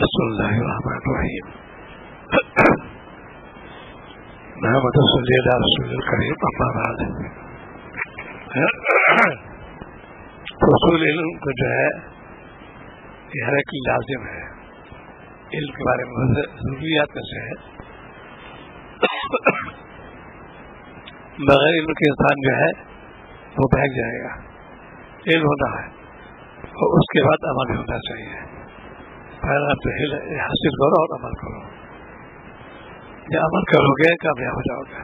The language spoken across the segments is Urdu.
بسم اللہ الرحمن الرحیم محمد صلی اللہ رسول الکریم اما بعد. اصول علم کو جو ہے یہ ہر ایک لازم ہے. علم کے بارے میں ضروریات میں سے ہے. بغیر علم کے انسان جو ہے وہ بہک جائے گا. علم ہونا ہے اور اس کے بعد عمل ہونا چاہیے. پہلے آپ تو حاصل کرو اور عمل کرو. یہ عمل کرو گے کامیاب ہو جاؤ گے.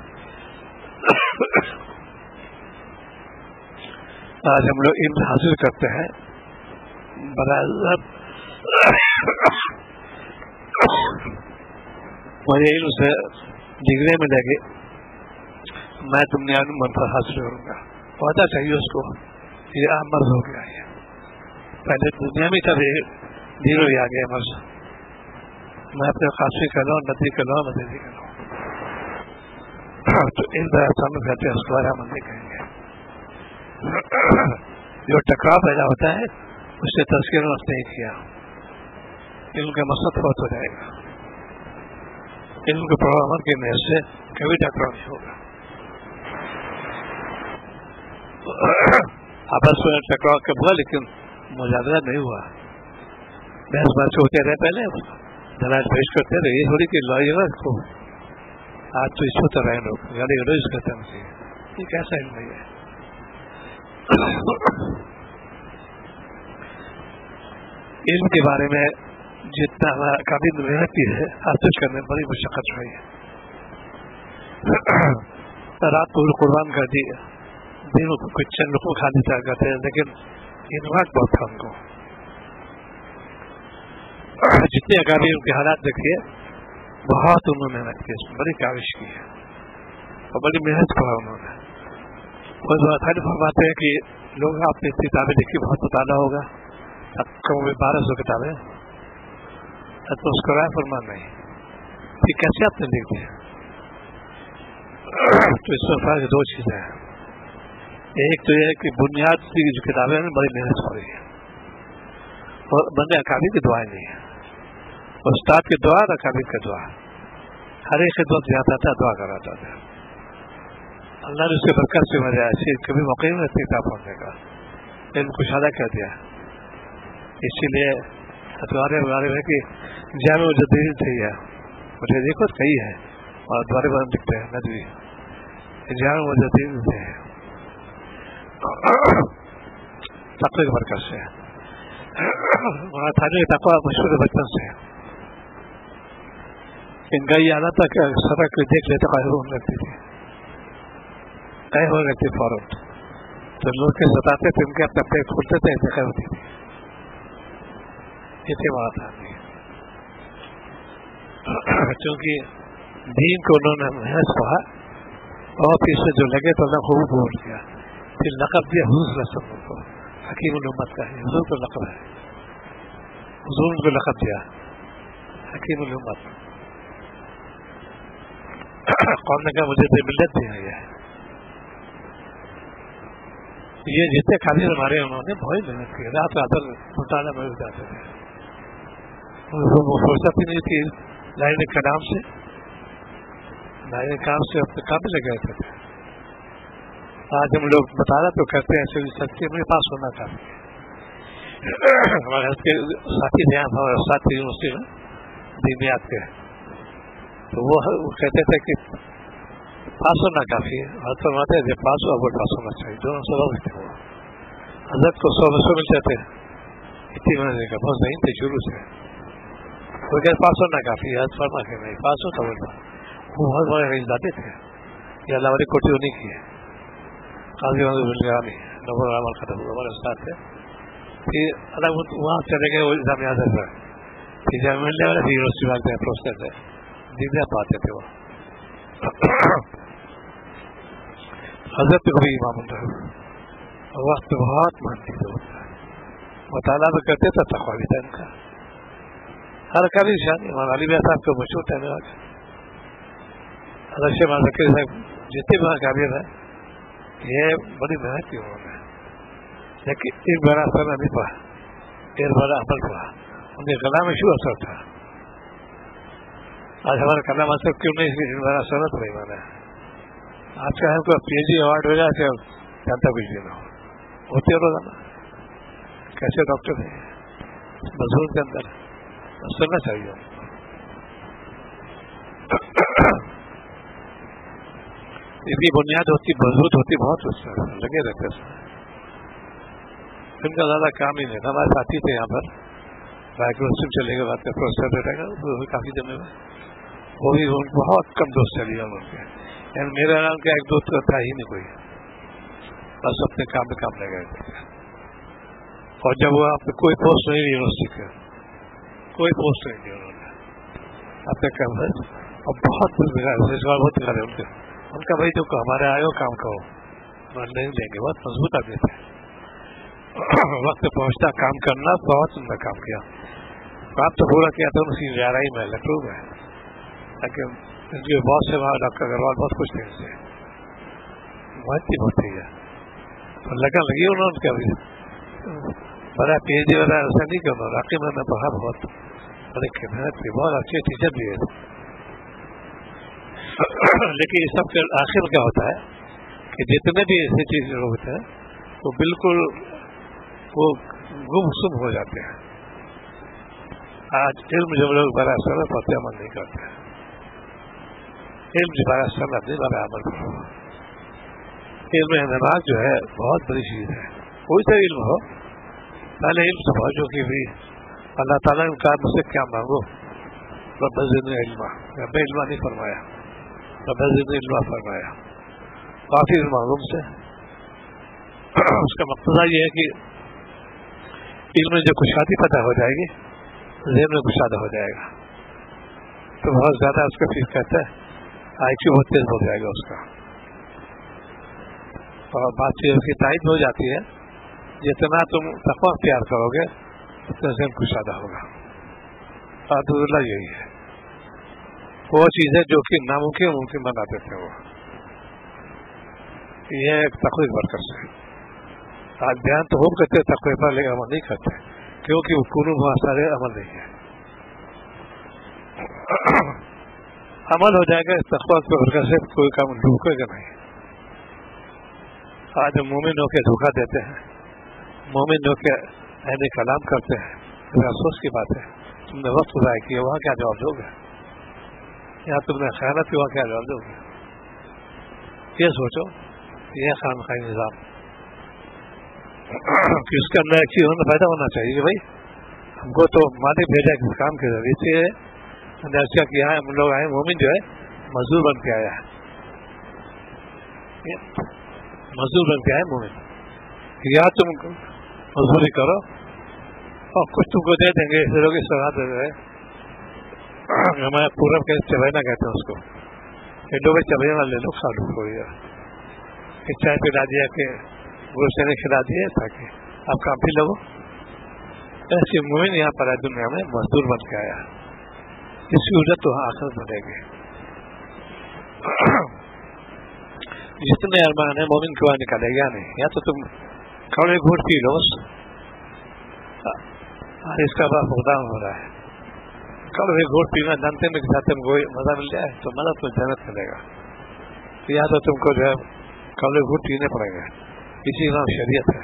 آج ہم لوگ علم حاصل کرتے ہیں برابر مجھے علم سے ڈگری میں لگے میں دنیا میں منفع حاصل کروں گا. پتا چاہیے اس کو یہ عام مرض ہو گیا ہے. پہلے دنیا میں تب دیر ہی آ گیا مرض. میں اپنے خاصی کر لوں ندی کر لوں ندی کر لوں تو ان طرح سامنے کہتے ہیں اس کے بارے ہم نہیں کہیں گے. جو ٹکراؤ پیدا ہوتا ہے اس سے تذکرہ نہیں کیا. علم کا مقصد بہت ہو جائے گا. علم کے پروگرام کے محض سے کبھی ٹکراؤ نہیں ہوگا. آپس میں ٹکراؤ کب ہوا لیکن مجادلہ نہیں ہوا. بحث بات ہوتے رہے پہلے دلائل پیش کرتے رہے. یہ تھوڑی کہ لائے گا اس کو آج تو اس کو تو رہے لوگ گاڑی گلوچ کرتے ہیں. یہ کیسا علم نہیں ہے. علم کے بارے میں جتنا ہمارا کافی محنت کی ہے حاصل کرنے میں بڑی مشقت ہوئی ہے. رات کو قربان کر دی دن کو چند لوگوں کھانے چاہ کرتے ہیں لیکن ان وقت بہت تھا ان کو. جتنے اکابر ان کے حالات دیکھیے بہت انہوں نے محنت کی. اس میں بڑی کاوش کی ہے اور بڑی محنت کیا انہوں نے. خود فرماتے ہیں کہ لوگ آپ نے کتابیں لکھی بہت مطالعہ ہوگا. اب کم 1200 کتابیں تو اس کو رائے فرمان نہیں کہ کیسے آپ نے لکھ دیا. تو اس میں فرق دو چیزیں ہیں. ایک تو یہ کہ بنیاد کی جو کتابیں ہیں بڑی محنت ہو رہی ہے اور بندے اکابر کی دعائیں نہیں ہیں. استاد کی دعا اور اکابر کی دعا ہر ایک خدمت جاتا تھا دعا کراتا تھا. اللہ نے اس کے برکت سے مزہ ایسی کبھی موقع نہیں رہتی کتاب پڑھنے کا. علم کو شادہ کر دیا. اسی لیے ہمارے بارے میں کہ جامع مجددین تھے مجھے دیکھو کئی ہے اور دوبارے بارے دکھتے ہیں ندوی جامع مجددین تھے. تقوی کی برکت سے وہاں تھانے کا تقوی مشہور بچپن سے. ان کا یہ عادت تھا کہ سڑک دیکھ لیتے قائم ہونے لگتی تھی قائم ہونے لگتی فوراً. تو لوگ کے ستاتے تھے ان کے اپنے اپنے کھولتے تھے انتقال ہوتی تھی. یہ تھے وہاں تھا چونکہ دین کو انہوں نے محنت کہا اور پھر سے جو لگے تو اللہ خوب بول گیا. پھر لقب دیا حضور صلی اللہ علیہ وسلم کو حکیم الامت کا ہے. حضور کو لقب ہے. حضور کو لقب دیا حکیم الامت. قوم نے کہا مجھے تو ملت دیا گیا ہے. یہ جتنے قابل ہمارے انہوں نے بہت محنت کی. رات رات مطالعہ میں جاتے تھے. فرصت ہی نہیں تھی لائن کلام سے. لائن کام سے اپنے کام میں لگے رہتے تھے. آج ہم لوگ مطالعہ تو کرتے ہیں سچے میرے پاس ہونا چاہتے ہیں. ہمارے کے ساتھی تھے ہمارے ساتھی یونیورسٹی میں دینیات کے تو وہ کہتے تھے کہ پاس ہونا کافی ہے. اور فرماتے ہیں پاس ہو اب پاس ہونا چاہیے. دونوں سبب تھے. وہ حضرت کو 100 مل جاتے اتنی مہینے کا بہت نہیں تھے شروع سے. وہ کہ پاس ہونا کافی ہے. فرما کہ نہیں پاس ہو تو وہ بہت بڑے رئیس جاتے تھے. یہ اللہ والی کوٹی نہیں کی ہے. قاضی نہیں نمبر عمل ختم ہوا ہمارے استاد تھے. پھر الگ وہاں چلے گئے وہ جامعہ پر. پھر جامعہ ملنے والے پھر یونیورسٹی والے تھے پروفیسر تھے دینیا پاتے تھے. وہ حضرت کو بھی امام الرحمن وقت بہت مانتی تھے. مطالعہ بھی کرتے تھا تقوی بھی تھا ان کا. ہر کبھی شان امام علی بیاہ صاحب کو مشہور تھا. حضرت شیخ ذکر صاحب جتنے بھی قابل ہیں یہ بڑی محنت کی انہوں نے. لیکن ایک بڑا اثر نہیں پڑا ایک بڑا عمل پڑا ان کے کلام میں شو اثر تھا. آج ہمارا کلام اثر کیوں نہیں ہمارا سنت نہیں مانا. آج کا ہم کو پی ایچ ڈی ایوارڈ ہو جائے جانتا کچھ بھی نہ ہو ہوتے ہو نا. کیسے ڈاکٹر ہیں مضمون کے اندر سننا چاہیے. اس کی بنیاد ہوتی مضبوط ہوتی بہت اس میں لگے رہتے ہیں. ان کا زیادہ کام ہی نہیں. ہمارے ساتھی تھے یہاں پر مائکروسکوپ چلے گا بات کا پروفیسر بیٹھے گا وہ بھی کافی جمے ہوئے. وہ بھی بہت کم دوست چلی گئے ان کے. یعنی میرا نام کا ایک دوست تھا ہی نہیں کوئی. بس اپنے کام میں کام لگے گئے. اور جب وہ آپ نے کوئی پوسٹ نہیں یونیورسٹی کا کوئی پوسٹ نہیں دی انہوں نے اپنے کام میں. اور بہت بہت دکھا رہے ان کا بھائی جو ہمارے آئے ہو کام کرو مان نہیں لیں گے. بہت مضبوط آدمی تھے. وقت پہنچتا کام کرنا بہت سندر کام کیا. کام تو پورا کیا تھا اس کی گہرائی میں لکھنؤ میں. تاکہ ان کے باس سے وہاں ڈاکٹر اگروال بہت خوش تھے ان سے. بہت ہی بہت ہے اور لگن لگی انہوں نے کبھی بڑا پی ایچ ڈی والا ایسا نہیں کرنا. واقعی میں نے پڑھا بہت بڑے محنت کی. بہت اچھے ٹیچر بھی ہے. لیکن یہ سب کے آخر کیا ہوتا ہے کہ جتنے بھی ایسے چیز لوگ ہوتے ہیں وہ بالکل وہ گم سم ہو جاتے ہیں. آج علم جب لوگ بڑا سرت ہوتے عمل نہیں کرتے. علم جو بڑا سرت نہیں بڑا عمل کرو. علم احتماد جو ہے بہت بڑی چیز ہے. کوئی سا علم ہو پہلے علم سمجھو کہ بھی اللہ تعالیٰ نے کہا مجھ سے کیا مانگو. رب زدنی علما. رب علما نہیں فرمایا رب زدنی علما فرمایا. کافی معلوم سے اس کا مقصد یہ ہے کہ علم میں جو کشادی پیدا ہو جائے گی ذہن میں کشادہ ہو جائے گا تو بہت زیادہ اس کا فیس کہتا ہے آئی کیو بہت تیز ہو جائے گا اس کا. اور بات چیز کی تائید ہو جاتی ہے جتنا تم تقویٰ اختیار کرو گے اتنا ذہن کشادہ ہوگا. الحمدللہ یہی ہے. وہ چیزیں جو کہ ناممکن ممکن بنا دیتے ہیں وہ یہ ایک تقوی برکت سے. آج بیان تو ہم کرتے تقوی پر لیکن عمل نہیں کرتے کیونکہ وہ قانون بہت سارے عمل نہیں ہے. عمل ہو جائے گا اس تقوی کی برکت سے کوئی کام ڈھوکے گا نہیں. آج مومن ہو کے دھوکہ دیتے ہیں. مومن ہو کے اہل کلام کرتے ہیں. افسوس کی بات ہے تم نے وقت ضائع کیا. وہاں کیا جواب دو گے یا تم نے خیانت کی وہاں کیا جواب دو گے. یہ سوچو یہ خانقاہی نظام کہ اس کے اندر ایک چیز پیدا ہونا چاہیے کہ بھائی ہم کو تو مالک بھیجا کس کام کے ذریعے سے اچھا کیا ہے. ہم لوگ آئے مومن جو ہے مزدور بن کے آیا ہے. مزدور بن کے آئے مومن یا تم مزدوری کرو اور کچھ تم کو دے دیں گے. اس لوگ اس طرح دے رہے ہمارے پورب کے چبینا کہتے ہیں اس کو. یہ لوگ چبینا لے لو کھا لو کوئی چائے پلا دیا کہ گوشت نے کھلا دیا تاکہ آپ کام پی لو. ایسے مومن یہاں پر دنیا میں مزدور بن کے آیا. اس کی اجرت تو آخر بنے گی. جتنے ارمان ہیں مومن کو نکالے گا نہیں. یا تو تم کھڑے گھوٹ پی لو اس کا بات فقدان ہو رہا ہے. کڑوے گھوٹ پینا جانتے میں کہ تم کو مزہ مل جائے تو مزہ تو جنت ملے گا. یا تو تم کو جو ہے کڑوے گھوٹ پینے پڑیں گے. اسی نام شریعت ہے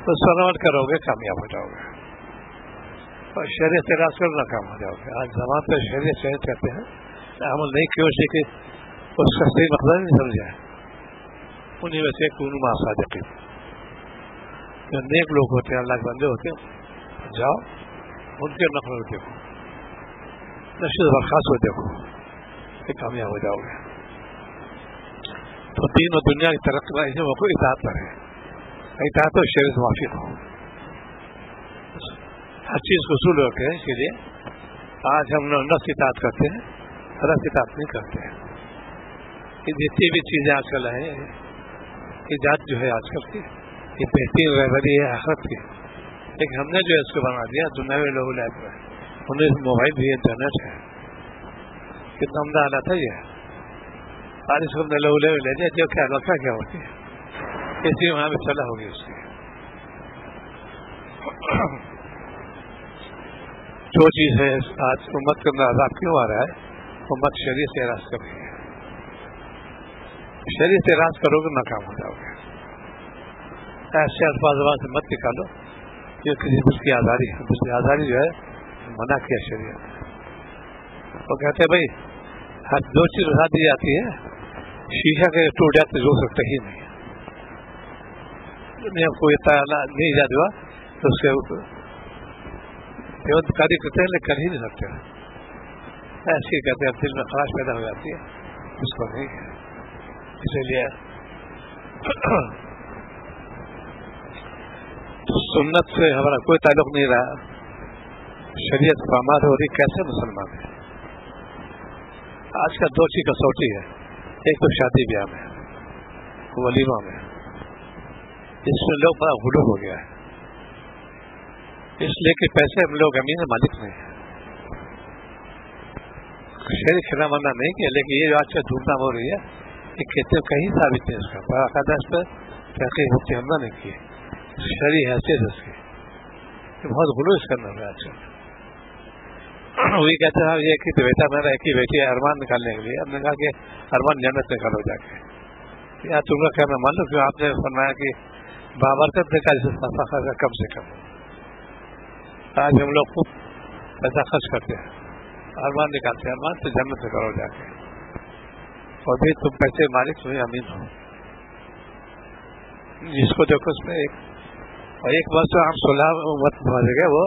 تو سلامت کرو گے کامیاب ہو جاؤ گے. اور شریعت سے راز کرنا کام ہو جاؤ گے. آج زمان پہ شریعت کہتے ہیں عمل نہیں کیوں سے کہ اس کا صحیح مقصد نہیں سمجھا ہے. انہیں میں سے کون ماسا جاتی جو نیک لوگ ہوتے ہیں اللہ کے بندے ہوتے ہیں جاؤ ان کے نقل دیکھو نشے برخاست ہو دیکھو کہ کامیاب ہو جاؤ گے. تو دین اور دنیا کی ترقی میں اسے وہ اطاعت کرے. اطاعت تو شریعت سے موافق ہو. ہر چیز کو اصول رکھتے ہیں. اس لیے آج ہم لوگ نفس اطاعت کرتے ہیں رب اطاعت نہیں کرتے ہیں. جتنی بھی چیزیں آج کل ہیں ایجاد جو ہے آج کل کی یہ بہترین رہبری ہے آخرت کی. لیکن ہم نے جو ہے اس کو بنا دیا دنیاوی لوگ لائف میں. انہیں موبائل بھی انٹرنیٹ ہے. کتنا عمدہ حالت ہے یہ. آج اس کو ہم نے لوگ لے دیا جو کیا لوکا کیا ہوتی ہے اسی وہاں پہ چلا ہوگی اس کی. جو چیز ہے آج امت کے اندر عذاب کیوں آ رہا ہے, امت شریعت سے اعراض کر رہی ہے. شریعت سے اعراض کرو گے ناکام ہو جاؤ گے. ایسے الفاظ سے مت نکالو یہ کسی ملک کی آزادی ہے. ملک کی آزادی جو ہے منع کیا شریعت. وہ کہتے ہیں بھائی ہر دو چیز بتا دی جاتی ہے, شیشہ کے ٹوٹ جاتے جو سکتا ہی نہیں ہے. کوئی تعالیٰ نہیں ایجاد ہوا تو اس کے دیوتکاری کرتے ہیں لیکن کر ہی نہیں سکتے. ایسے کہتے ہیں دل میں خراش پیدا ہو جاتی ہے, اس کو نہیں ہے. اسی لیے سنت سے ہمارا کوئی تعلق نہیں رہا, شریعت پامال ہو رہی. کیسے مسلمان ہے؟ آج کا دو چیز کسوٹی ہے. ایک تو شادی بیاہ میں, ولیمہ میں, اس میں لوگ بڑا غلو ہو گیا ہے. اس لیے کہ پیسے ہم لوگ امین مالک نہیں ہیں. شہری کھیلا مرنا نہیں کیا, لیکن یہ جو آج کا دھوم دھام ہو رہی ہے یہ کہتے کہیں ثابت نہیں. اس کا باقاعدہ اس پر تحقیق مفتی حملہ نہیں کی, شہری حیثیت اس کی. یہ بہت غلو اس کا نام ہے آج کل. وہی کہتے ہیں یہ کہ بیٹا میرا ایک ہی بیٹی ہے ارمان نکالنے کے لیے. ہم نے کہا کہ ارمان جنت نکالو جا کے. یا تم کا کیا میں مان لوں کہ آپ نے فرمایا کہ بابرکت نکال کم سے کم. آج ہم لوگ خوب پیسہ خرچ کرتے ہیں, ارمان نکالتے ہیں, ارمان سے جنت سے کرو جا کے. اور بھی تم پیسے مالک ہوئے امین ہو. جس کو دیکھو اس میں ایک بات تو ہم 16 مت بھاگ گئے, وہ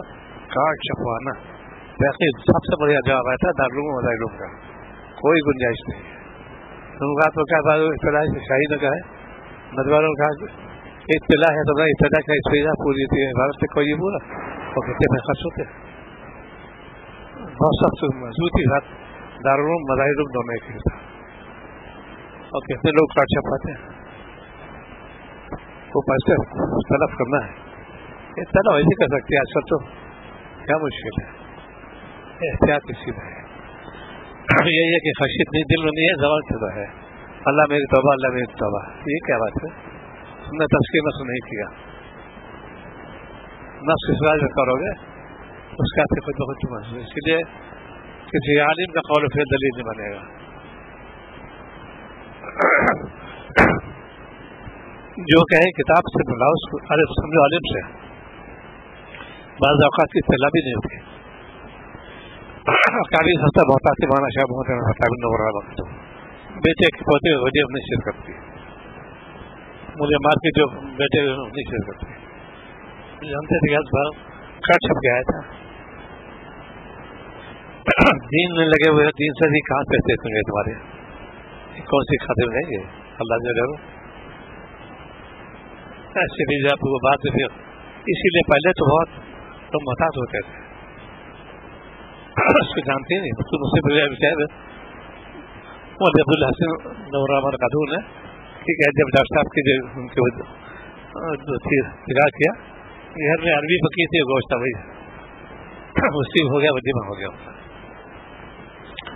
کارڈ چھپوانا. باقی سب سے بڑھیا جواب آیا تھا دارالعلوم مدارالعلوم کا, کوئی گنجائش نہیں ہے. تم کا تو کیا بات اطلاع شاہی نے کہا ہے, ندواروں کا اطلاع ہے تو اطلاع کا اطلاع پوری تھی بھارت سے کوئی پورا اور کتنے میں خرچ ہوتے. بہت سخت مضبوطی ساتھ دارالعلوم مدارالعلوم دونوں ایک ہی تھا. اور کتنے لوگ کارڈ چھپاتے ہیں, وہ پیسے طلب کرنا ہے. یہ طلب ایسے کر سکتے ہیں. آج کل تو کیا مشکل ہے, احتیاط اسی میں ہے. یہ ہے کہ خشیت نہیں دل میں نہیں ہے, زبان سے تو ہے اللہ میری توبہ, اللہ میری توبہ. یہ کیا بات ہے؟ تم نے تذکیر نفس نہیں کیا. نفس اسراج میں کرو گے اس کا خود بخود محسوس. اسی لیے کسی عالم کا قول و فعل دلیل نہیں بنے گا. جو کہے کتاب سے بلاؤ اس کو, ارے سمجھو عالم سے. بعض اوقات کی اطلاع بھی نہیں ہوتی. کافی سستا بہت آتی مانا شاہ بہت بیٹے کے پوتے وجہ نہیں شیئر کرتی. مجھے مار کے جو بیٹے نہیں شیئر کرتی. جانتے تھے کٹ چھپ گیا تھا. دین میں لگے ہوئے, دین سے بھی کہاں پیسے دیں گے تمہارے, کون سی کھاتے میں دیں گے اللہ جو ڈرو. ایسے بھی آپ وہ بات ہے. اسی لیے پہلے تو بہت تم محتاط ہوتے تھے, اس کو جانتے نہیں. تو مجھ سے بغیر مولوی عبدالحسن نور احمد خاتون ہے, ٹھیک ہے, جب ڈاکٹر صاحب کی ان کے نگاہ کیا گھر میں عربی پکی تھی, گوشت بھائی اسی ہو گیا, وجیمہ ہو گیا,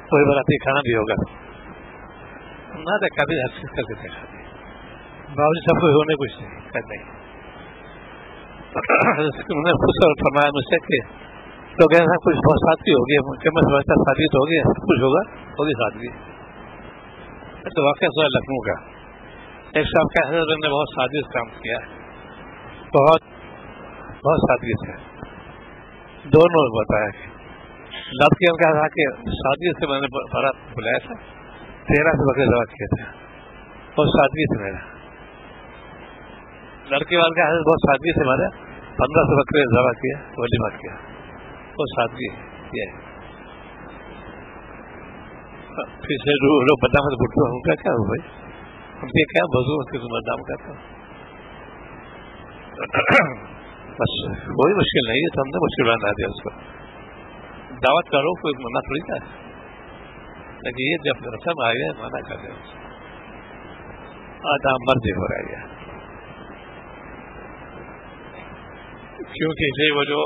کوئی براتی کھانا بھی ہوگا نہ دیکھا بھی حرکت کر کے دیکھا بھی باوجود سب کو ہونے کچھ نہیں کر نہیں. انہوں نے خود فرمایا مجھ سے کہ تو کہنا کچھ بہت سادگی ہوگی, میں سمجھتا سادگی تو ہوگی, کچھ ہوگی سادگی. تو واقعہ سوال لکھنؤ کا ایک صاحب کا حضرت نے بہت سادگی سے کام کیا ہے, بہت سادگی سے. دونوں بتایا کہ لڑکی ان کا تھا کہ سادگی سے میں نے بارات بلایا تھا, 13 سے بکرے ذبح کیے تھے, بہت سادگی سے میرا. لڑکی والے کا حضرت بہت سادگی سے میرے 15 سے بکرے ذبح کیا, ولیمہ کیا, بہت سادگی یہ. پھر سے لوگ بدنام سے بٹھو ہوں کیا ہوں بھائی, ہم یہ کیا بزو اس کے بدنام کرتا ہوں. بس کوئی مشکل نہیں ہے, تو ہم نے مشکل بنا دیا اس کو. دعوت کرو کوئی منع تھوڑی کا ہے, لیکن یہ جب رسم آ گیا منع کر دیں آدھا مرضی ہو رہا ہے. کیونکہ یہ وہ جو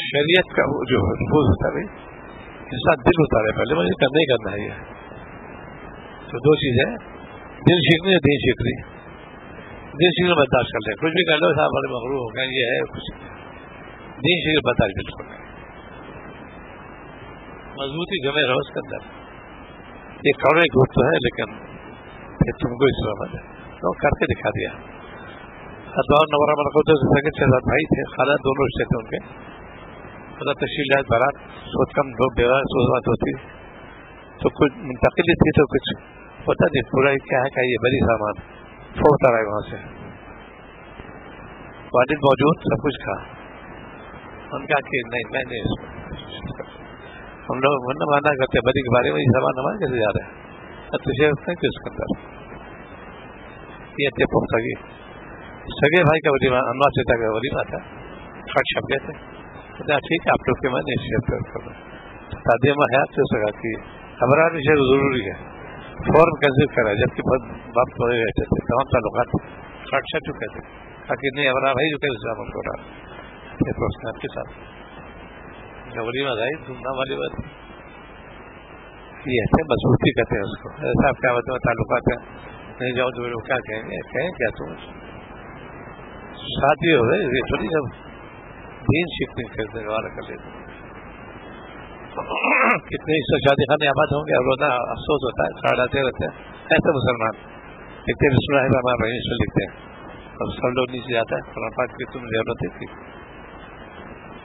شریعت کا وہ جو روز ہوتا ہے اس کا دل اتارے پہلے مجھے کرنا ہی کرنا ہے. یہ تو دو چیزیں, دل سیکھنی ہے, دین سیکھنی. دین سیکھنے برداشت کر لیں, کچھ بھی کر لو صاحب بڑے مغرور ہو گئے, یہ ہے کچھ دین سیکھنے برداشت بالکل نہیں. مضبوطی جمے رہو اس کے اندر. یہ کروڑے گروپ تو ہے لیکن پھر تم کو اس وقت تو کر کے دکھا دیا. ادوار نورا مرکوتے سگے 6 بھائی تھے, خالہ دونوں رشتے تھے ان کے. خدا تشریف لائے بارات, سوچ کم دو بیوہ سوچ بات ہوتی تو کچھ منتقلی تھی تو کچھ پتا نہیں پورا کیا ہے کہ یہ بڑی سامان پھوڑتا رہے وہاں سے. والد موجود سب کچھ کھا. ان کا کہ نہیں میں نہیں, ہم لوگ مانا کرتے بڑی کے بارے میں یہ سامان ہمارے کیسے جا رہا ہے تجھے کہ اس کے اندر یہ تھے پختگی. سگے بھائی کا ولیمہ انوار چیتا کا ولیمہ تھا, خط چھپ گئے تھے. ٹھیک ہے آپ لوگ کے میں نہیں شیئر کر دوں. تعدیمہ حیات سے سکا کہ خبرات بھی شیئر ضروری ہے, فوراً کینسل کرا جبکہ بہت وقت ہوئے رہتے تھے تمام تعلقات خط چھپ چکے تھے. تاکہ نہیں ابرا بھائی جو کہ اس ان کو رہا پھر اس نے آپ کے ساتھ ولیمہ ظاہر دھوم دھام والی بات یہ ایسے مضبوطی کہتے ہیں اس کو. ایسا کیا بات میں تعلقات ہیں نہیں جاؤ تو لوگ کیا کہیں گے, کہیں کیا تم شادی ہو گئی یہ تھوڑی جب دین شفٹنگ کرتے والا کر لیتے. کتنے شادی خانے آباد ہوں گے اور روزہ افسوس ہوتا ہے کھڑاتے رہتے ہیں ایسے مسلمان کتنے بسم اللہ الرحمن الرحیم سے لکھتے ہیں اور سب لوگ نیچے جاتا ہے قرآن پاک کی تم ضرورت تھی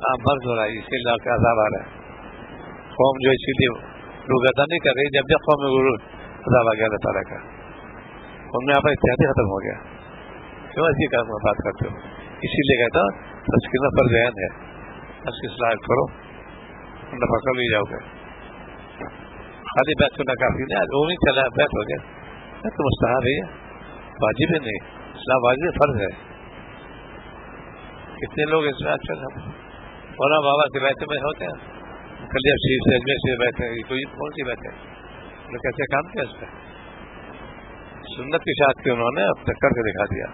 آپ مرض ہو رہا ہے اسی لیے کا عذاب آ رہا ہے. قوم جو اسی لیے لوگ ادا نہیں کر رہی جب جب قوم میں عذاب آ گیا اللہ تعالیٰ کا ان میں آپ اتحادی ختم ہو گیا. کیوں ایسی کام میں بات کرتے ہو؟ اسی لیے کہتا تذکرہ پر ذہن ہے اس کی اصلاح کرو نہ پکڑ بھی جاؤ گے. خالی بیت کرنا کافی نہیں, وہ نہیں چلا بیت ہو گیا تو مستحب ہے واجب ہے نہیں, اسلام واجب فرض ہے. کتنے لوگ اس میں اچھا مولانا بابا کے بیٹھے میں ہوتے ہیں کلیہ شریف سے اجمیر سے بیٹھے کوئی کون سی بیٹھے انہوں نے کیسے کام کیا اس پہ سنت کی شاعت کی انہوں نے اب تک کر کے دکھا دیا.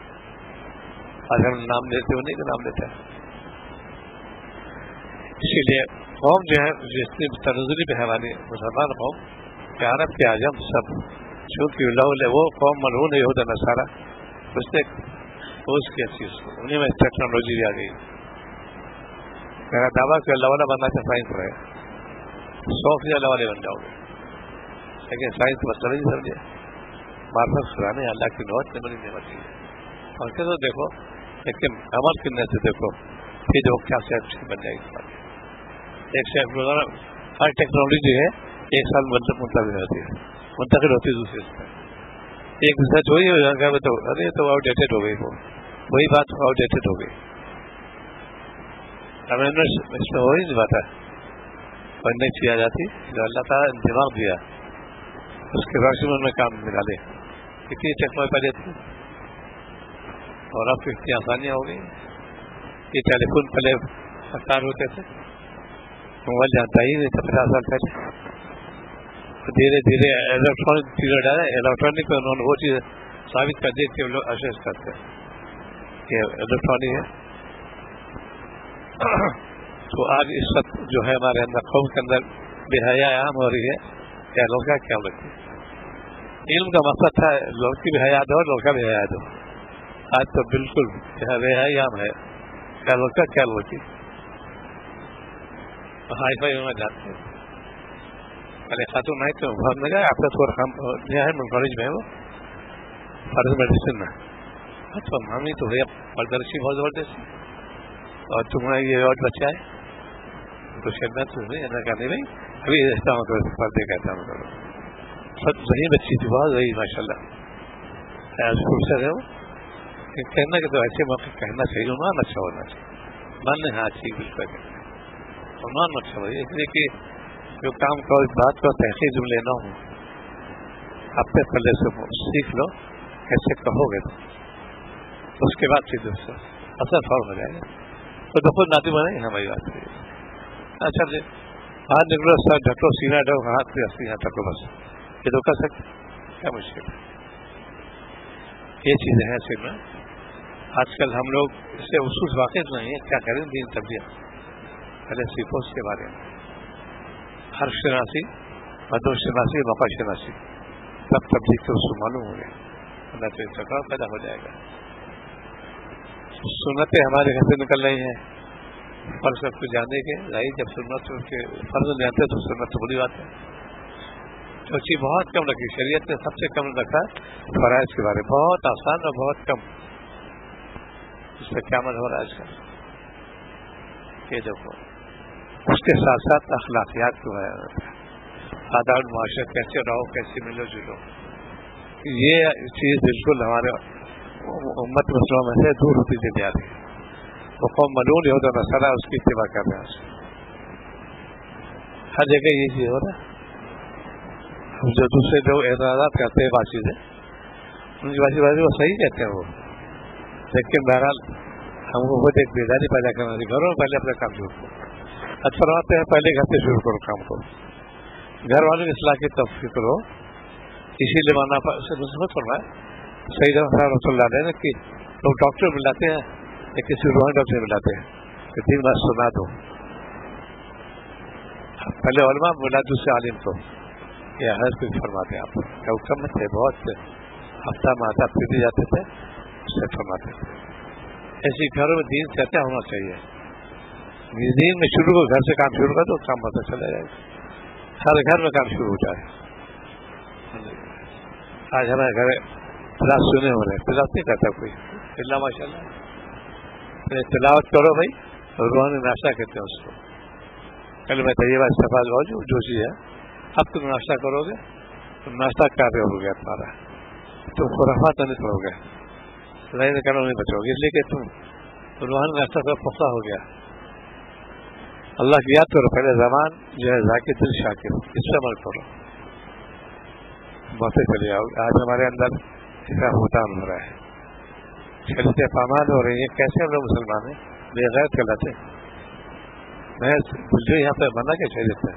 آج ہم نام لیتے انہیں کا نام لیتے ہیں. اسی لیے قوم جو ہے جتنی تنزلی پہ حیوانی مسلمان قوم کہ عرب کے اعظم سب چونکہ اللہ وہ قوم ملعون ہے یہود نصارہ اس نے اس کی چیز انہیں میں ٹیکنالوجی بھی آ گئی. میرا دعویٰ کہ اللہ والا بننا چاہے سائنس رہے 100% اللہ والے بن جاؤ گے لیکن سائنس مطلب نہیں سمجھے معرفت خزانے اللہ کی نعمت نے بڑی نعمت ہے. اور کیسے دیکھو لیکن عمل کرنے سے دیکھو پھر جو کیا صحت بن جائے گی. ایک شیف روزانہ ہر ٹیکنالوجی ہے 1 سال منتقل ہوتی ہے منتقل ہوتی ہے دوسرے سے. ایک ریسرچ ہوئی ہو جائے تو ارے تو آؤٹ ڈیٹڈ ہو گئی وہی بات آؤٹ ڈیٹڈ ہو گئی. ہمیں اس میں ہو ہی نہیں پاتا اور نہیں کیا جاتی جو اللہ تعالیٰ نے دماغ دیا اس کے بعد میں کام نکالے کتنی ٹیکنالوجی پہلے تھی اور اب کتنی آسانیاں ہو گئی. یہ ٹیلی فون پہلے کار ہوتے تھے موبائل جانتا ہی نہیں تھا 50 سال پہلے. دھیرے دھیرے الیکٹرانک پیریڈ آیا الیکٹرانک انہوں نے وہ چیز ثابت کر دی کہ لوگ اشیز کرتے ہیں کہ الیکٹرانک ہے. تو آج اس وقت جو ہے ہمارے اندر قوم کے اندر بے حیا عام ہو رہی ہے کیا لوگ کا کیا لگتی ہے. علم کا مقصد تھا لوگ کی بھی حیات ہو لوگ کا بھی حیات ہو. آج تو بالکل بے حیا عام ہے کیا لوگ کا کیا لوگ ہائی فائی میں جاتے ہیں. پہلے خاتون آئی تو بہت مزہ آپ کا تھوڑا کام ہے کالج میں وہ فرض میڈیسن میں تو ہمیں تو بھیا پردرشی بہت زبردست اور تمہارا یہ اور بچہ ہے تو شاید میں تو نہیں کرنے بھائی ابھی ایسا ہوں پردے کہتا ہوں کرو سب صحیح بچی تھی بہت صحیح ماشاء اللہ فرصت ہے وہ کہنا کہ تو ایسے موقع کہنا چاہیے عنوان اچھا ہونا چاہیے من نے ہاں ٹھیک بالکل عنوان اچھا ہو اس لیے کہ جو کام کا اس بات کو تحقیق جملے نہ ہوں اپنے پہلے سے سیکھ لو کیسے کہو گے تو اس کے بعد پھر دوسرا اثر فور ہو جائے گا تو تو خود ناطی بنے ہماری بات ہے. اچھا جی ہاتھ نکلو سر ڈھکو سینا ڈھکو ہاتھ پہ ہنسی ہاتھ ڈھکو بس یہ تو کر سکتے کیا مشکل ہے. یہ چیزیں ہیں اصل میں آج کل ہم لوگ اس سے اصول واقف نہیں ہے کیا کریں دین تبدیل پہلے سیکھو اس کے بارے میں حرف شناسی مدو شناسی موقع شناسی سب تبدیل کے اصول معلوم ہو گئے اللہ سے ٹکراؤ پیدا ہو جائے گا. سنتیں ہمارے گھر سے نکل رہی ہیں فرض سب کو جانے کے لائی، جب سنت کے فرض نہیں آتے تو سنت تو بری بات ہے. جو چیز بہت کم رکھی شریعت نے سب سے کم رکھا فرائض کے بارے میں، بہت آسان اور بہت کم. اس پہ کیا عمل ہو رہا ہے آج کل؟ یہ دیکھو اس کے ساتھ ساتھ اخلاقیات کو ہے، آداب معاشرہ کیسے رہو، کیسے ملو جلو. یہ چیز بالکل ہمارے امت مسلمہ میں سے دور ہوتی چلی جا رہی ہے. وہ قوم ملعون یہود و نصارہ اس کی اتباع کر رہے ہیں. ہر جگہ یہ چیز ہو رہا ہے. جو دوسرے لوگ اعتراضات کرتے ہیں بات چیزیں ان کی بات وہ صحیح کہتے ہیں وہ، لیکن بہرحال ہم کو خود ایک بیداری پیدا کرنا چاہیے. گھروں میں پہلے اپنا کام شروع کرو. حج فرماتے ہیں پہلے گھر سے شروع کرو کام کو، گھر والوں کی اصلاح کی توفیق کرو. اسی لیے مانا خود فرمایا سید احمد صاحب رحمۃ اللہ علیہ نے کہ لوگ ڈاکٹر ملاتے ہیں یا کسی روحانی ڈاکٹر ملاتے ہیں کہ 3 بات سنا دو. پہلے علماء ملا دوسرے عالم کو. یہ حضرت کو فرماتے ہیں آپ کیا حکم تھے، بہت سے ہفتہ میں آتا پھر جاتے تھے اس سے فرماتے تھے. ایسی گھروں میں دین سے ہونا چاہیے. دین میں شروع کو گھر سے کام شروع کر تو کام پتہ چلا جائے گا. ہر گھر میں کام شروع ہو جائے. آج ہمارے گھر تلاش سنے ہو رہے ہیں، تلاش نہیں کرتا کوئی اللہ ماشاء اللہ. تلاوت کرو بھائی، روحانی ناشتہ کہتے ہیں اس کو. کل میں طیبہ استفاد ہو جو چیز ہے. اب تم ناشتہ کرو گے، تم ناشتہ کر رہے ہو گیا تمہارا، تم خرافات نہیں پڑو گے، لڑائی کرنا نہیں بچو گے، اس لیے کہ تم روحانی ناشتہ کا پختہ ہو گیا. اللہ کی یاد کرو. پہلے زبان جو ہے ذاکر دل شاکر، اس پہ عمل کرو، بہت چلے آؤ. آج ہمارے اندر ایسا ہوتا ہو رہا ہے، شریعتیں پامال ہو رہی ہیں. کیسے ہم لوگ مسلمان ہیں بے غیرت کہلاتے ہیں. میں دلجوئی یہاں پہ بنا کے شریعت ہے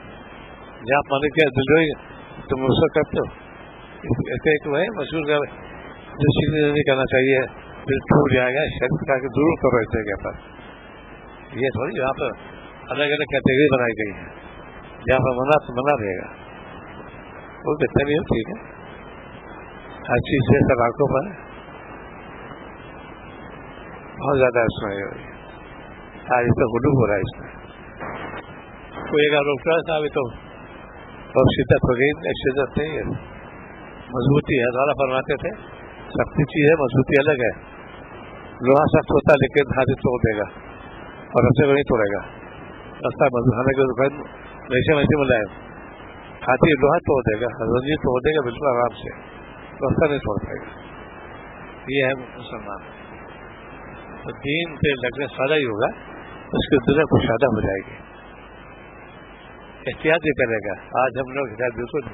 جہاں مانے کیا دلجوئی تم اس کو کرتے ہو. ایسے ایک وہ ہے مشہور جو چیز نہیں کرنا چاہیے دل ٹوٹ جائے گا، شریعت کا کہ ضرور کرو ایسے جگہ پر. یہ تھوڑی یہاں پر الگ الگ کیٹیگری بنائی گئی ہے. جہاں پر منع تو منع رہے گا، وہ کہتے بھی ہو ٹھیک ہے. ہر چیز سے سب آنکھوں پر بہت زیادہ اس میں آج اس سے غلوب ہو رہا ہے. اس میں کوئی اگر روک رہا تھا ابھی تو بہت شدت ہو گئی. شدت نہیں ہے، مضبوطی ہے. دوبارہ فرماتے تھے سختی چیز ہے، مضبوطی الگ ہے. لوہا سخت ہوتا ہے لیکن ہاتھ توڑ دے گا اور رسے کو نہیں توڑے گا. رستہ مضبوط حالانکہ ویسے ویسے ملائے ہاتھی لوہا توڑ دے گا، زنجیر توڑ دے گا بالکل آرام سے، رستہ نہیں توڑ پائے گا. یہ ہے مسلمان. تو دین پہ لگنے سادہ ہی ہوگا، اس کی دنیا کو شادہ ہو جائے گی. احتیاط بھی کرے گا. آج ہم لوگ بالکل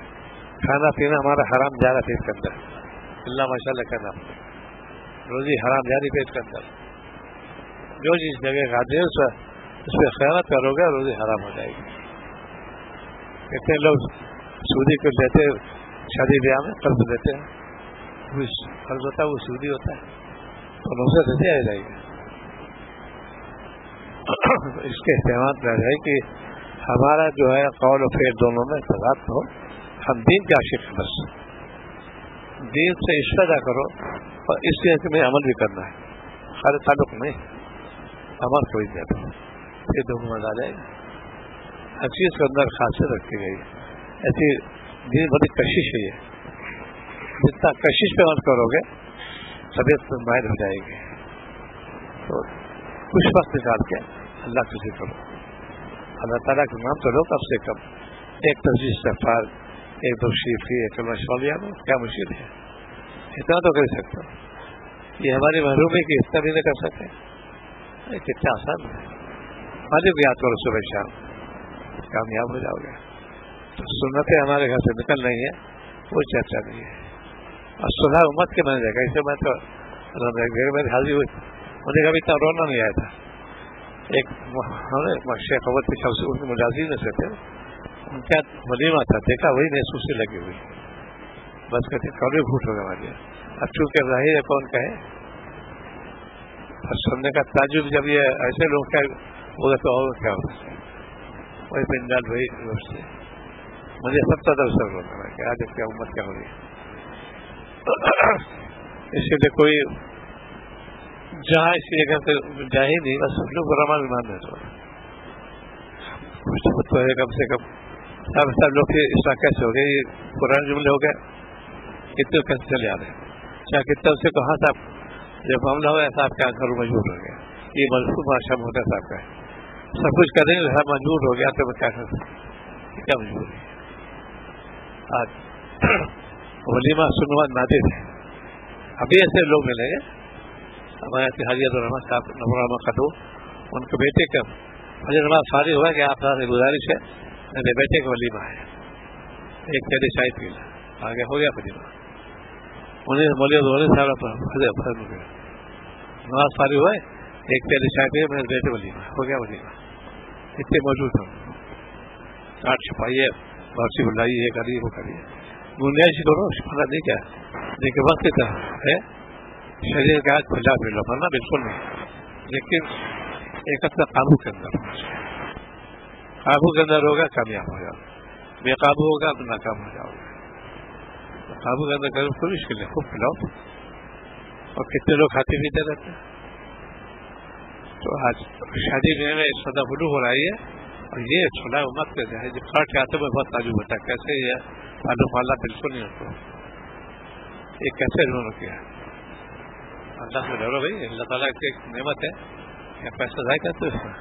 کھانا پینا ہمارا حرام جا رہا پیٹ کے اندر. اللہ ماشاء اللہ کرنا روزی حرام جاری پیٹ کے اندر. جو چیز جگہ کھاتے ہیں اس پہ خیانت کرو گے روزی حرام ہو جائے گی. کتنے لوگ سودی کو لیتے شادی بیاہ میں قرض لیتے ہیں، قرض ہوتا ہے وہ سودی ہوتا ہے تو اسے کیسے آ جائے گی. اس کے اہتمام رہ جائے کہ ہمارا جو ہے قول و فعل دونوں میں اتفاق ہو. ہم دین کے عاشق ہیں، بس دین سے استفادہ کرو اور اس چیز میں عمل بھی کرنا ہے. خالی تعلق نہیں، عمل کوئی نہیں کرو. یہ دونوں مزہ آ جائے گا. ہر چیز کے اندر خاصیت رکھی گئی ہے. ایسی دین بڑی کشش ہے. یہ جتنا کشش پہ عمل کرو گے طبیعت مائل ہو جائے گی. تو کچھ وقت نکال کے اللہ کو ذکر کرو، اللہ تعالیٰ کے نام تو لو. کم سے کم ایک تسبیح استغفار، ایک دو شریفی، ایک کلمہ شریف میں کیا مشکل ہے؟ اتنا تو کر سکتے ہو. یہ ہماری محرومی کی اتنا بھی نہیں کر سکتے. کتنا آسان ہے. مالک کو یاد کرو صبح شام، کامیاب ہو جاؤ گے. تو سنتیں ہمارے گھر سے نکل رہی ہیں، کوئی چرچا نہیں ہے. اور صلح امت کے بن جائے گا. اسے میں تو میری حاضری ہوئی، مجھے کبھی اتنا رونا نہیں آیا تھا. ایک شیخ اول کے شخص ان کے ملازم میں سے تھے، ان کا ولیمہ تھا، دیکھا وہی محسوس سے لگی ہوئی. بس کہتے کبھی گھوٹ ہوگا مجھے. اب چونکہ ظاہر ہے کون کہے، اور سننے کا تعجب جب یہ ایسے لوگ کیا ہوگا تو اور کیا ہوگا. وہی پنڈال وہی سے مجھے سب سے زیادہ سر ہوتا ہے کہ آج کیا امت کیا ہوگی. اسی لیے کوئی جہاں اسی جگہ پہ جا ہی نہیں، بس لوگ رمان مان ہے. تو ہے کم سے کم. سب لوگ اس طرح کیسے ہو گئے, یہ پرانے جملے ہو گئے, کتنے کیسے چلے آ رہے ہیں. کیا کتنے سے کہا صاحب جب معاملہ ہوا ایسا آپ کے گھر مجبور ہو گیا, یہ مضبوط بادشاہ ہوتا صاحب کا ہے, سب کچھ کریں گے سب مجبور ہو گیا تو میں کیا کر سکتا, کیا مجبوری. آج ولیمہ سنوا نادر ہے, ابھی ایسے لوگ ملیں گے. ہمارے اتحادیت الرحمٰ صاحب نور الرحمٰ خطو, ان کے بیٹے کا فجر نماز فارغ ہوا کہ آپ سے گزارش ہے میرے بیٹے کا ولیمہ ہے, ایک چیری شاہی پی لیں, آگے ہو گیا ولیمہ. انہیں مولوی صاحب نماز فارغ ہوئے, ایک چیری شاہی پی میرے بیٹے ولیمہ ہو گیا ولیمہ. اتنے موجود ہوں, کاٹ چھپائیے, واپسی بلائیے, یہ کریے وہ کریے, گنجائش کرو, پتہ نہیں کیا لیکن وقت کی طرح ہے شریر کا کھلا پھر لو نا, بالکل نہیں. لیکن ایک اپنا قابو کے اندر ہوگا کامیاب ہو جاؤ, بے قابو ہوگا تو ناکام ہو جاؤ گے. قابو کے اندر کرو کوئی مشکل ہے, خوب کھلاؤ. اور کتنے لوگ کھاتے پیتے رہتے ہیں. تو آج شادی میں سدا بلو ہو رہی ہے, اور یہ چھولا مت کر ہے جب کاٹ کے آتے میں بہت تعجب ہوتا ہے کیسے یہ آلو پالا بالکل نہیں ہوتا, یہ کیسے انہوں نے کیا. اللہ سے ڈرو بھائی, اللہ تعالیٰ کی ایک نعمت ہے, کیا پیسہ ضائع کرتے اس میں.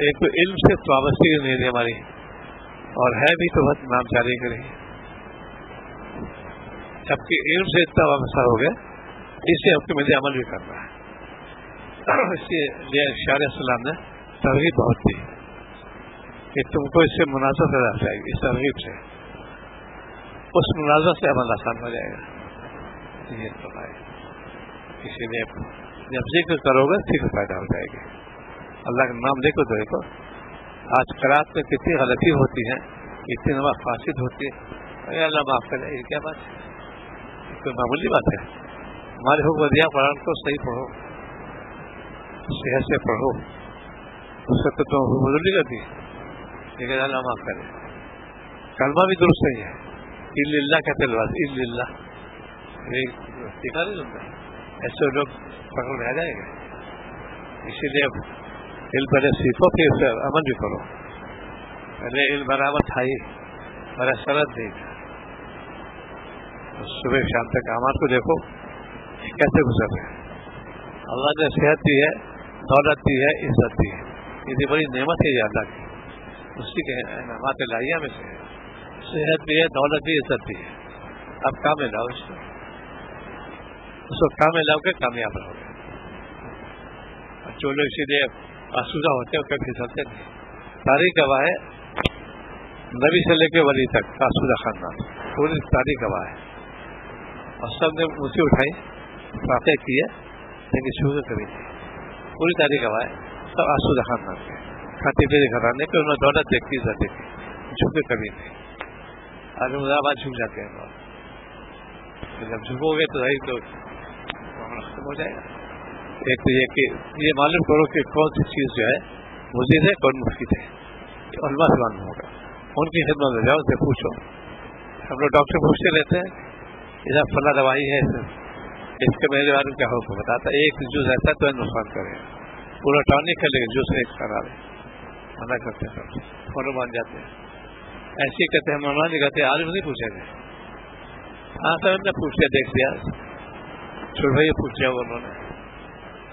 ایک تو علم سے وابستگی نہیں ہے ہماری, اور ہے بھی تو بہت نام جاری کریں, جبکہ علم سے اتنا وابستہ ہو گیا اس سے حکم ملے عمل بھی کرنا ہے. اس لیے شاعر السلام نے ترغیب بہت دی کہ تم کو اس سے مناسب نظر جائے گی, اس ترغیب سے اس مناظر سے عمل آسان ہو جائے گا. یہ تو ہے, اسی لیے جب ذکر کرو گے فکر پیدا ہو جائے گی. اللہ کا نام دیکھو تو دیکھو, آج قرات میں کتنی غلطی ہوتی ہیں, اتنی نماز فاسد ہوتی ہے. اے اللہ معاف کرے, یہ کیا بات ہے, کوئی معمولی بات ہے. ہمارے حکم دیا قرآن کو صحیح پڑھو, صحت سے پڑھو, اس سے تو تم بزرگی کرتی, لیکن اللہ معاف کرے. کلمہ بھی درست نہیں ہے, اللہ کہتے الواز اللہ, سیکھا نہیں سنتا, ایسے لوگ پکڑ میں آ جائیں گے. اسی لیے علم پہلے سیکھو پھر اس سے عمل بھی کرو. پہلے علم برابر تھا ہی, بڑا سرد نہیں تھا. صبح شام تک اعمال کو دیکھو کیسے گزر رہے ہیں. اللہ نے صحت دی ہے, دولت دی ہے, عزت دی ہے, یہ بڑی نعمت ہے یہ اللہ کی, اسی کے نعمات الہیہ میں سے ہے. صحت بھی ہے, دولت بھی, عزت بھی ہے. اب کام میں لاؤ اس کو کام میں لاؤ کے کامیاب رہو گے. جو لوگ اسی لیے آسودہ ہوتے ہیں کبھی پھسلتے نہیں. تاریخ گواہ ہے, نبی سے لے کے ولی تک آسودہ خاندان پوری تاریخ گواہ ہے, اور سب نے اونچی اٹھائی واقع کی ہے, لیکن شروع کبھی نہیں. پوری تاریخ گواہ ہے, سب آسودہ خاندان کے کھاتے پیتے گھرانے کے, انہوں نے دولت دیکھی, عزت دیکھی, جھکے کبھی نہیں. آج آباد جھک جاتے ہیں لوگ, جب جھکو گے تو ختم ہو جائے گا. ایک تو یہ کہ یہ معلوم کرو کہ کون سی چیز جو ہے مزید ہے, کون مفید ہے, علماء سے معلوم ہوگا. ان کی خدمت میں جاؤ, ان سے پوچھو. ہم لوگ ڈاکٹر پوچھتے رہتے ہیں ادھر فلاں دوائی ہے, اس کے میرے بارے میں کیا حکم بتاتا ہے. ایک جوس ایسا تو نقصان کرے گا, پورا ٹانک ہے لیکن جوس ایک خراب ہے, منع کرتے ہیں, سب فوراً مان جاتے ہیں. ایسے ہی کہتے ہیں منع نہیں کرتے, عالم نہیں پوچھیں گے. ہاں سر ہم نے پوچھ لیا, دیکھ لیا, چھوڑ بھائی پوچھ لیا انہوں نے.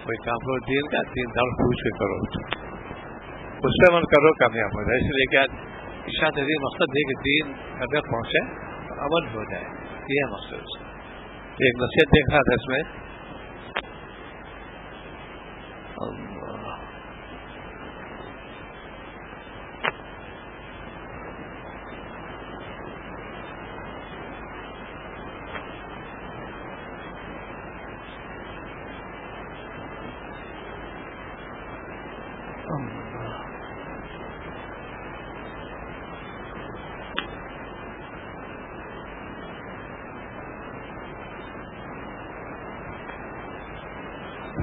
کوئی کام کرو دین کا, 3 سال پوچھ کے کرو, اس سے عمل کرو, کامیاب ہو جائے. اس لیے کہ ارشاد حدیث مقصد ہے کہ دین اگر پہنچے تو عمل ہو جائے, یہ ہے مقصد. ایک نصیحت دیکھ رہا تھا اس میں,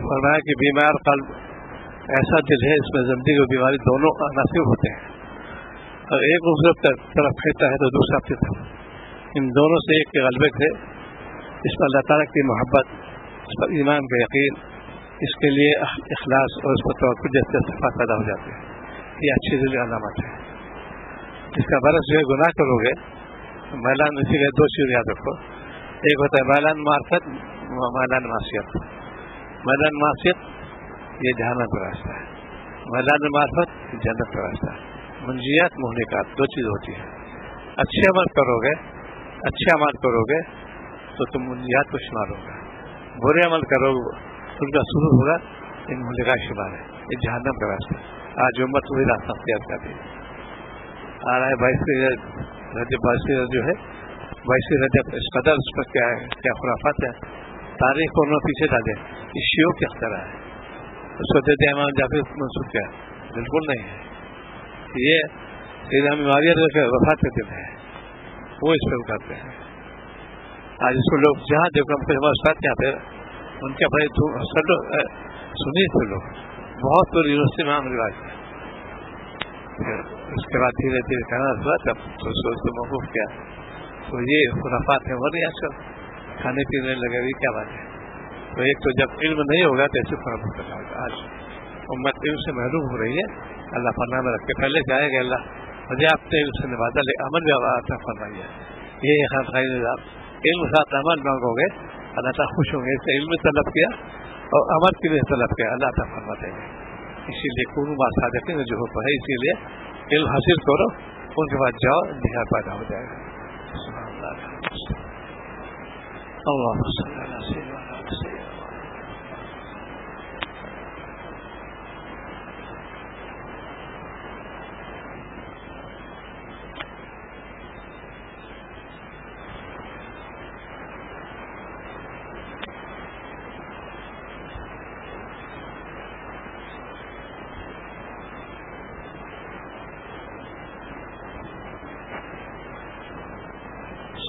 فرمایا کہ بیمار قلب ایسا دل ہے, اس میں زندگی اور بیماری دونوں عناصر ہوتے ہیں, اور ایک دوسرے طرف کھینچتا ہے تو دوسرا کی طرف. ان دونوں سے ایک کے غلبے سے اس پر اللہ تعالیٰ کی محبت, اس پر ایمان کا یقین, اس کے لیے اخلاص اور اس پر توکل جیسے صفات پیدا ہو جاتے ہیں. یہ اچھی دل علامت ہے. اس کا برعکس جو ہے گناہ کرو گے میلان اسی کے دو چیز یاد رکھو. ایک ہوتا ہے میلان معرفت، میلان معصیت. میلان معصیت یہ جہنم کا راستہ ہے، میلان معرفت جنت کا راستہ ہے. منجیات مہلکات دو چیز ہوتی ہے. اچھے عمل کرو گے، اچھے عمل کرو گے تو تم منجیات کو شمار ہوگا. برے عمل کرو گے ان کا سلوک ہوگا ان مہلکات شمار ہے. یہ جہنم کا راستہ ہے. آج امت وہی راستہ اختیار کر رہی ہے. آ رہا ہے 22 جو ہے 22 رجب، اس قدر اس پر کیا ہے، کیا خرافات ہے. تاریخ کو انہوں نے پیچھے ڈالے. یہ شیعوں کی اختراع ہے. اس کو دیتے ہیں امام جعفر منسوخ کیا؟ بالکل نہیں ہے. یہ سیدنا معاویہ کے وفات کا دن ہے، وہ اس پہ کرتے ہیں. آج اس کو لوگ جہاں دیکھو ہمارے ساتھ یہاں پہ ان کے بھائی سنی تھے لوگ بہت دور یونیورسٹی میں عام رواج ہے. اس کے بعد دھیرے دھیرے کہنا ہوا تب تو سوچ کو موقوف کیا. تو یہ خرافات ہے. ہو رہی آج کل کھانے پینے لگے ہوئی کیا بات ہے. تو ایک تو جب علم نہیں ہوگا تو ایسے خرافات کرنا ہوگا. آج امت علم سے محروم ہو رہی ہے. اللہ پناہ میں رکھ کے پہلے جائے گا اللہ مجھے آپ نے علم سے نوازا، عمل بھی عطا فرمائیے. یہ خیر نظام علم ساتھ عمل مانگو گے اللہ تعالیٰ خوش ہوں گے. اس سے علم طلب کیا اور عمل کے لیے طلب کیا، اللہ عطا فرما دیں گے. اسی لیے قرون بات صادقین جو ہوتا ہے، اسی لیے علم حاصل کرو، ان کے بعد جاؤ، نہایت پیدا ہو جائے گا. اللهم صل على سيدنا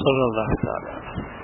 صلی اللہ تعالی